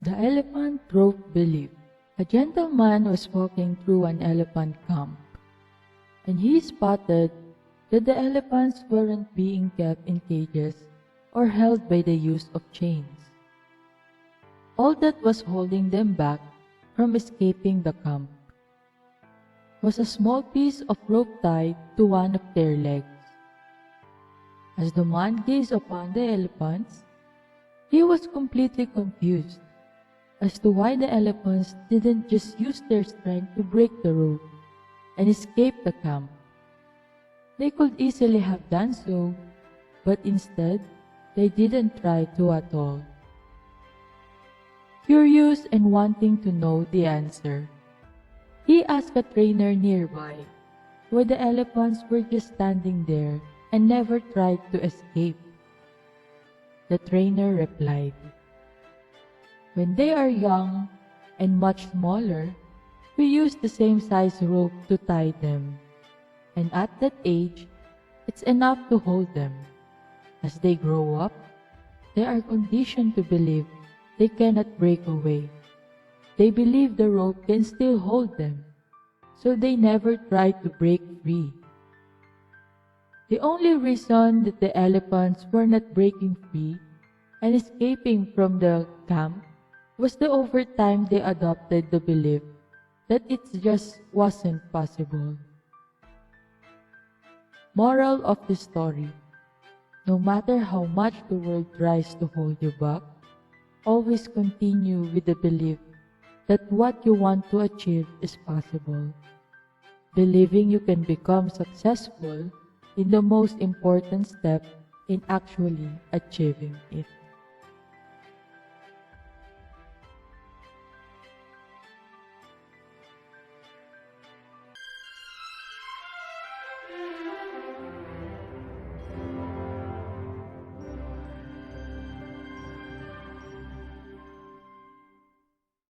The elephant broke belief. A gentleman was walking through an elephant camp, and he spotted that the elephants weren't being kept in cages or held by the use of chains. All that was holding them back from escaping the camp was a small piece of rope tied to one of their legs. As the man gazed upon the elephants, he was completely confused as to why the elephants didn't just use their strength to break the rope and escape the camp. They could easily have done so, but instead, they didn't try to at all. Curious and wanting to know the answer, he asked a trainer nearby why the elephants were just standing there and never tried to escape. The trainer replied, "When they are young and much smaller, we use the same size rope to tie them, and at that age, it's enough to hold them. As they grow up, they are conditioned to believe they cannot break away. They believe the rope can still hold them, so they never try to break free." The only reason that the elephants were not breaking free and escaping from the camp was that over time they adopted the belief that it just wasn't possible. Moral of the story: no matter how much the world tries to hold you back, always continue with the belief that what you want to achieve is possible. Believing you can become successful is the most important step in actually achieving it.